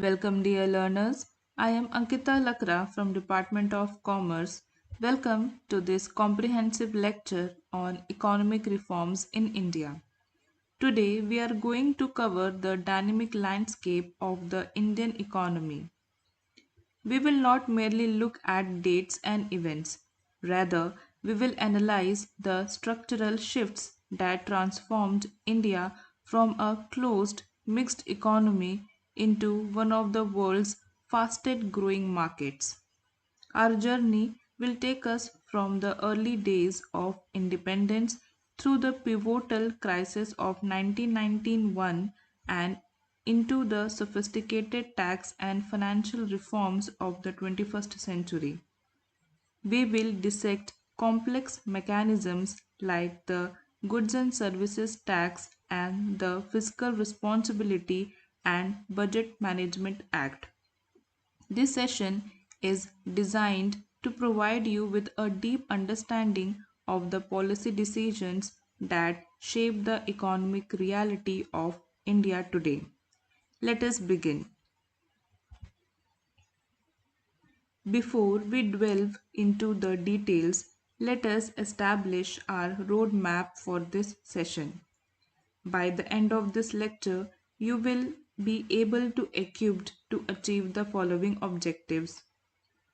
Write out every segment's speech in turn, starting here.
Welcome dear learners. I am Ankita Lakra from Department of Commerce. Welcome to this comprehensive lecture on economic reforms in India. Today we are going to cover the dynamic landscape of the Indian economy. We will not merely look at dates and events. Rather, we will analyze the structural shifts that transformed India from a closed, mixed economy into one of the world's fastest growing markets. Our journey will take us from the early days of independence through the pivotal crisis of 1991 and into the sophisticated tax and financial reforms of the 21st century. We will dissect complex mechanisms like the Goods and Services Tax and the Fiscal Responsibility and Budget Management Act. This session is designed to provide you with a deep understanding of the policy decisions that shape the economic reality of India today. Let us begin. Before we delve into the details, let us establish our roadmap for this session. By the end of this lecture, you will be able to equipped to achieve the following objectives.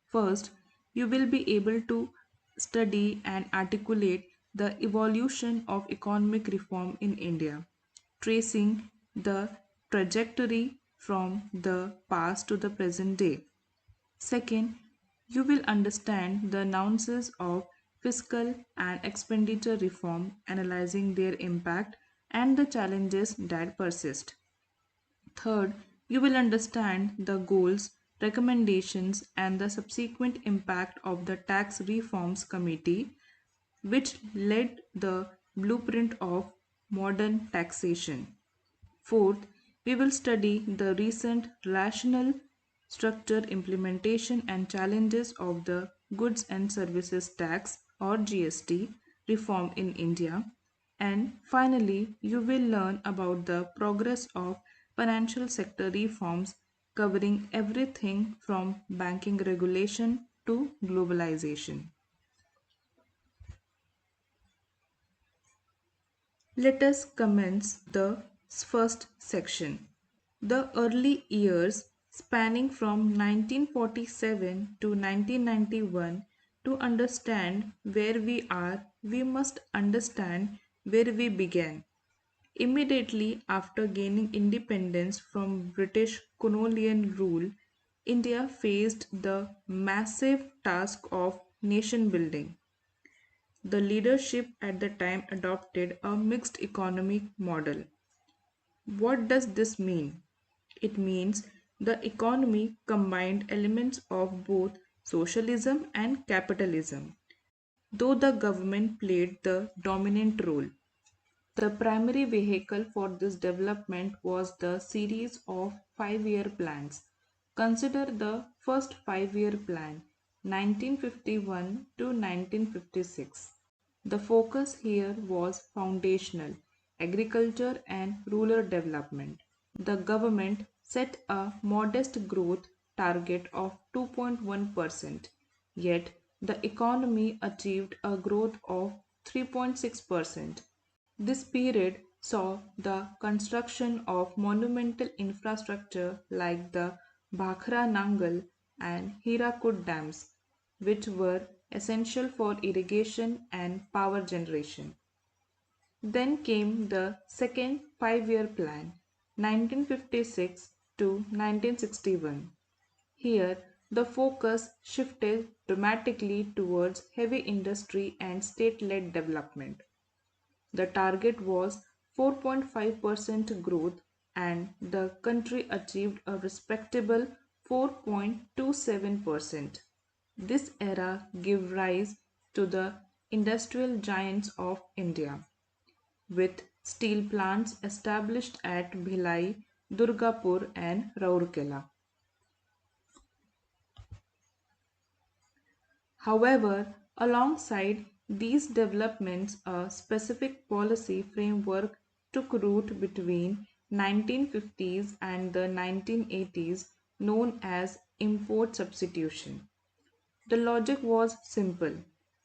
First, you will be able to study and articulate the evolution of economic reform in India, tracing the trajectory from the past to the present day. Second, you will understand the nuances of fiscal and expenditure reform, analyzing their impact and the challenges that persist. Third, you will understand the goals, recommendations, and the subsequent impact of the Tax Reforms Committee, which led the blueprint of modern taxation. Fourth, we will study the recent rational structure implementation and challenges of the Goods and Services Tax or GST reform in India. And finally, you will learn about the progress of financial sector reforms covering everything from banking regulation to globalization. Let us commence the first section. The early years, spanning from 1947 to 1991, to understand where we are, we must understand where we began. Immediately after gaining independence from British colonial rule, India faced the massive task of nation building. The leadership at the time adopted a mixed economic model. What does this mean? It means the economy combined elements of both socialism and capitalism, though the government played the dominant role. The primary vehicle for this development was the series of 5 year plans. Consider the first 5 year plan, 1951 to 1956. The focus here was foundational, agriculture and rural development. The government set a modest growth target of 2.1%, yet the economy achieved a growth of 3.6%. This period saw the construction of monumental infrastructure like the Bhakhra Nangal and Hirakud dams, which were essential for irrigation and power generation. Then came the second 5 year plan, 1956 to 1961. Here, the focus shifted dramatically towards heavy industry and state led development. The target was 4.5% growth, and the country achieved a respectable 4.27%. This era gave rise to the industrial giants of India, with steel plants established at Bhilai, Durgapur, and Rourkela. However, alongside these developments, a specific policy framework took root between 1950s and the 1980s known as import substitution. The logic was simple: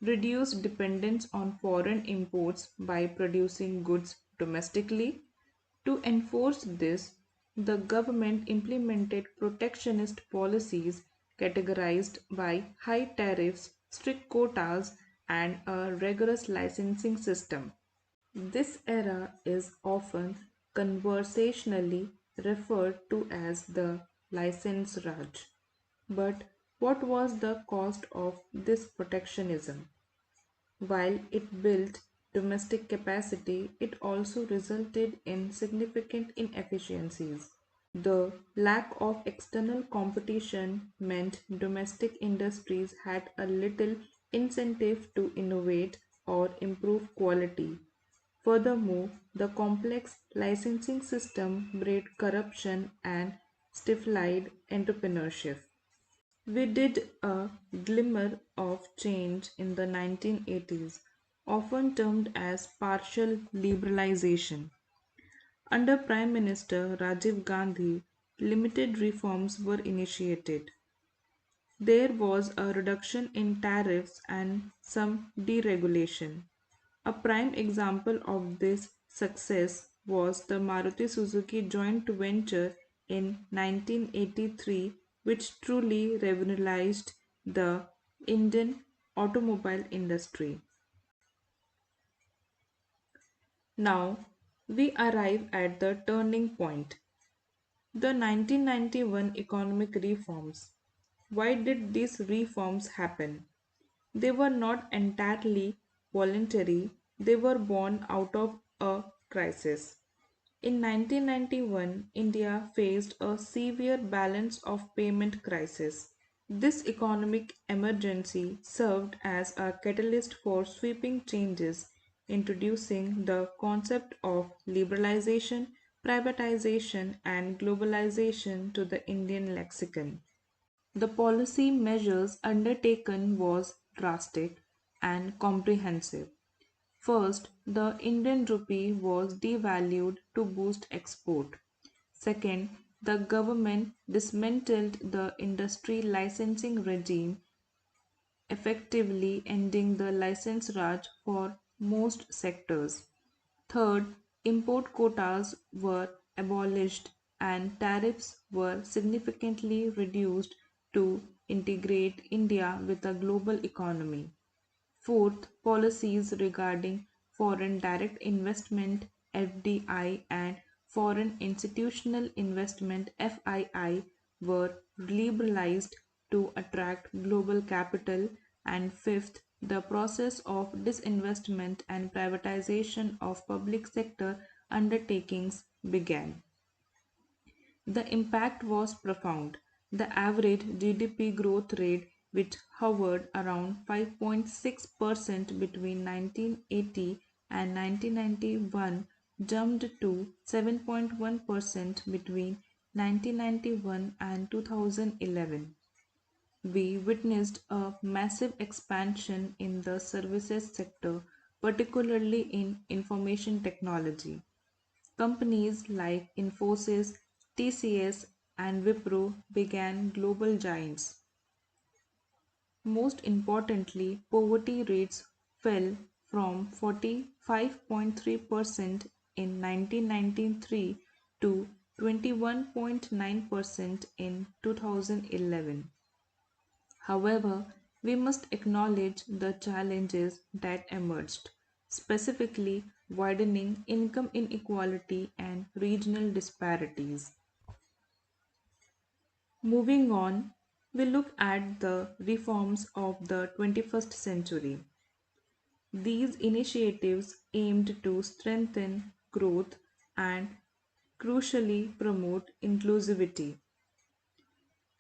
reduce dependence on foreign imports by producing goods domestically. To enforce this, the government implemented protectionist policies categorized by high tariffs, strict quotas, and a rigorous licensing system. This era is often conversationally referred to as the license Raj. But what was the cost of this protectionism? While it built domestic capacity, it also resulted in significant inefficiencies. The lack of external competition meant domestic industries had a little incentive to innovate or improve quality. Furthermore, the complex licensing system bred corruption and stifled entrepreneurship. We did a glimmer of change in the 1980s, often termed as partial liberalization. Under Prime Minister Rajiv Gandhi, limited reforms were initiated. There was a reduction in tariffs and some deregulation. A prime example of this success was the Maruti Suzuki joint venture in 1983, which truly revolutionized the Indian automobile industry. Now we arrive at the turning point, the 1991 economic reforms. Why did these reforms happen? They were not entirely voluntary, they were born out of a crisis. In 1991, India faced a severe balance of payment crisis. This economic emergency served as a catalyst for sweeping changes, introducing the concept of liberalization, privatization, and globalization to the Indian lexicon. The policy measures undertaken was drastic and comprehensive. First, the Indian rupee was devalued to boost export. Second, the government dismantled the industry licensing regime, effectively ending the license raj for most sectors. Third, import quotas were abolished and tariffs were significantly reduced to integrate India with a global economy. Fourth, policies regarding foreign direct investment (FDI) and foreign institutional investment (FII) were liberalized to attract global capital. And fifth, the process of disinvestment and privatization of public sector undertakings began. The impact was profound. The average GDP growth rate, which hovered around 5.6% between 1980 and 1991, jumped to 7.1% between 1991 and 2011. We witnessed a massive expansion in the services sector, particularly in information technology. Companies like Infosys, TCS, and Wipro began global giants. Most importantly, poverty rates fell from 45.3% in 1993 to 21.9% in 2011. However, we must acknowledge the challenges that emerged, specifically widening income inequality and regional disparities. Moving on, we look at the reforms of the 21st century. These initiatives aimed to strengthen growth and crucially promote inclusivity.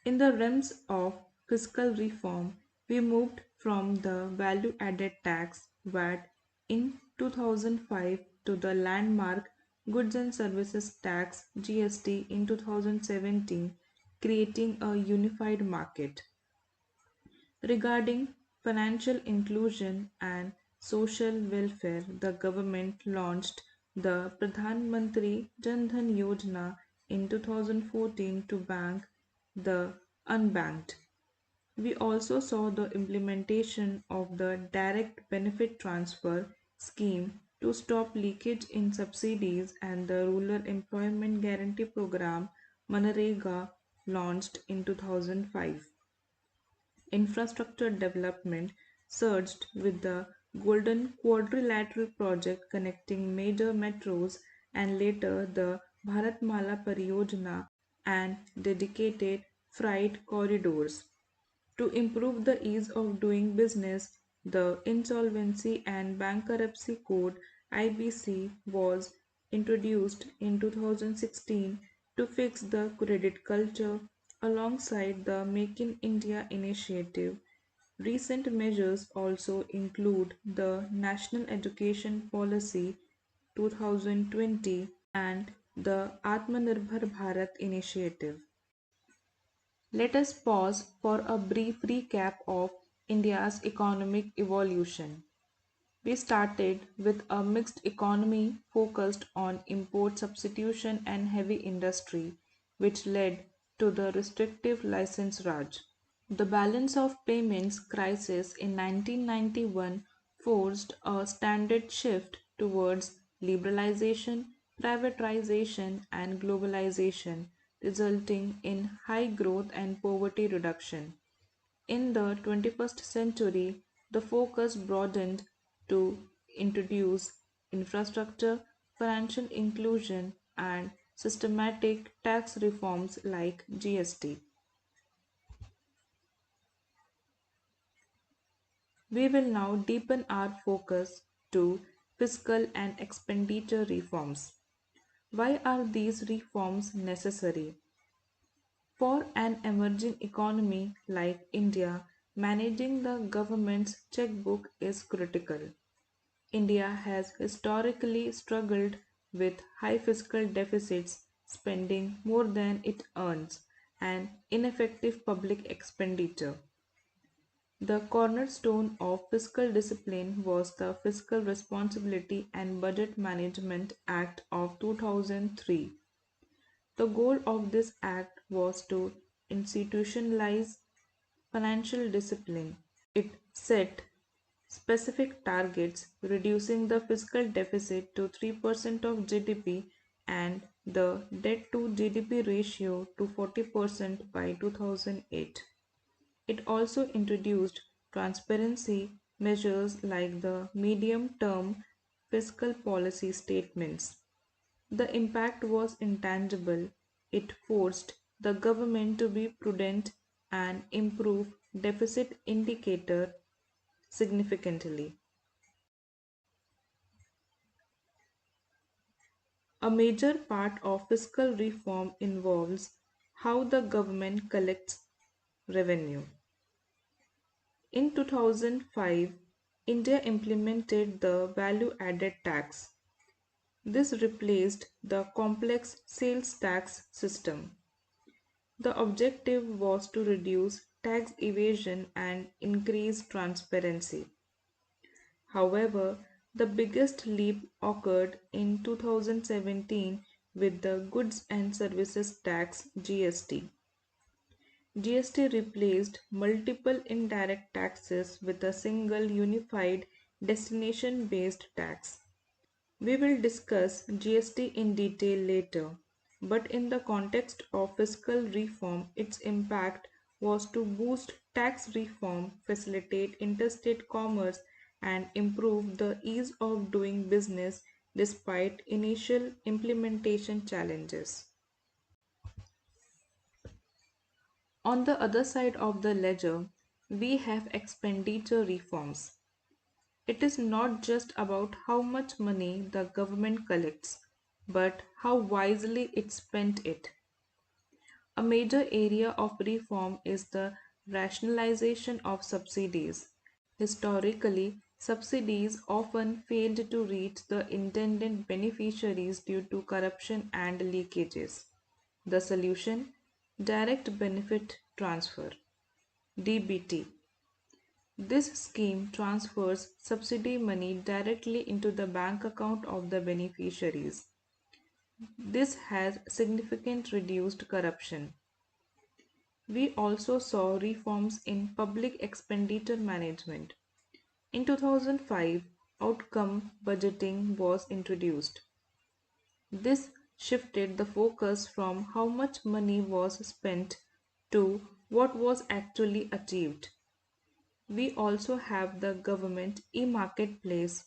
In the realms of fiscal reform, we moved from the value added tax VAT in 2005 to the landmark Goods and Services Tax GST in 2017, creating a unified market. Regarding financial inclusion and social welfare, the government launched the Pradhan Mantri Jan Dhan Yojana in 2014 to bank the unbanked. We also saw the implementation of the Direct Benefit Transfer scheme to stop leakage in subsidies and the Rural Employment Guarantee Program Manrega launched in 2005. Infrastructure development surged with the Golden Quadrilateral project connecting major metros and later the Bharatmala Pariyojana and dedicated freight corridors. To improve the ease of doing business, the Insolvency and Bankruptcy Code IBC was introduced in 2016 to fix the credit culture alongside the Make in India initiative. Recent measures also include the National Education Policy 2020 and the Atmanirbhar Bharat initiative. Let us pause for a brief recap of India's economic evolution. We started with a mixed economy focused on import substitution and heavy industry, which led to the restrictive license Raj. The balance of payments crisis in 1991 forced a standard shift towards liberalization, privatization, and globalization, resulting in high growth and poverty reduction. In the 21st century, the focus broadened to introduce infrastructure, financial inclusion, and systematic tax reforms like GST. We will now deepen our focus to fiscal and expenditure reforms. Why are these reforms necessary? For an emerging economy like India, managing the government's checkbook is critical. India has historically struggled with high fiscal deficits, spending more than it earns, and ineffective public expenditure. The cornerstone of fiscal discipline was the Fiscal Responsibility and Budget Management Act of 2003. The goal of this act was to institutionalize financial discipline. It set specific targets, reducing the fiscal deficit to 3% of GDP and the debt to GDP ratio to 40% by 2008. It also introduced transparency measures like the medium term fiscal policy statements. The impact was intangible. It forced the government to be prudent and improve deficit indicator significantly. A major part of fiscal reform involves how the government collects revenue. In 2005, India implemented the value added tax. This replaced the complex sales tax system. The objective was to reduce tax evasion and increase transparency. However, the biggest leap occurred in 2017 with the Goods and Services Tax (GST). GST replaced multiple indirect taxes with a single unified destination based tax. We will discuss GST in detail later, but in the context of fiscal reform, its impact was to boost tax reform, facilitate interstate commerce, and improve the ease of doing business despite initial implementation challenges. On the other side of the ledger, we have expenditure reforms. It is not just about how much money the government collects, but how wisely it spent it. A major area of reform is the rationalization of subsidies. Historically, subsidies often failed to reach the intended beneficiaries due to corruption and leakages. The solution? Direct Benefit Transfer (DBT). This scheme transfers subsidy money directly into the bank account of the beneficiaries. This has significantly reduced corruption. We also saw reforms in public expenditure management. In 2005, outcome budgeting was introduced. This shifted the focus from how much money was spent to what was actually achieved. We also have the government e-marketplace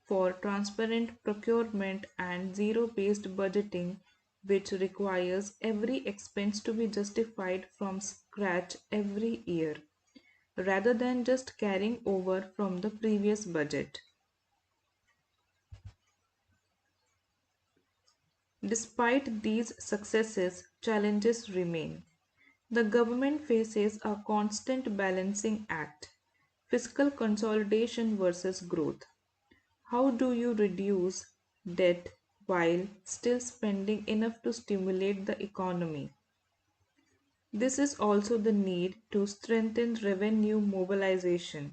for transparent procurement and zero-based budgeting, which requires every expense to be justified from scratch every year, rather than just carrying over from the previous budget. Despite these successes, challenges remain. The government faces a constant balancing act: fiscal consolidation versus growth. How do you reduce debt while still spending enough to stimulate the economy? This is also the need to strengthen revenue mobilization.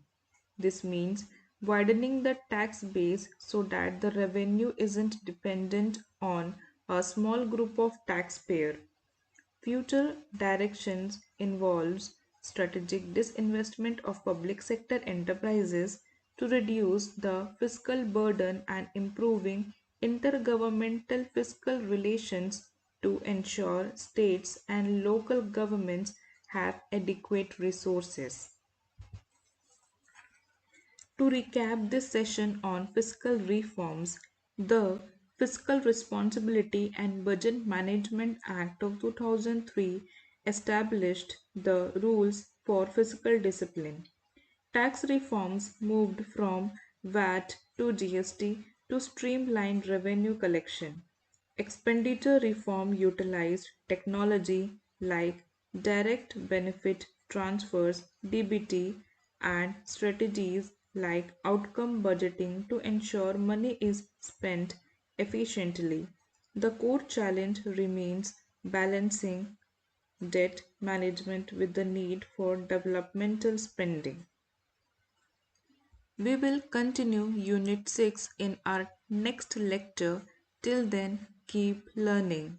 This means widening the tax base so that the revenue isn't dependent on a small group of taxpayers. Future directions involves strategic disinvestment of public sector enterprises to reduce the fiscal burden and improving intergovernmental fiscal relations to ensure states and local governments have adequate resources. To recap this session on fiscal reforms, the Fiscal Responsibility and Budget Management Act of 2003 established the rules for fiscal discipline. Tax reforms moved from VAT to GST to streamline revenue collection. Expenditure reform utilized technology like direct benefit transfers (DBT) and strategies like outcome budgeting to ensure money is spent efficiently. The core challenge remains balancing debt management with the need for developmental spending. We will continue Unit 6 in our next lecture. Till then, keep learning.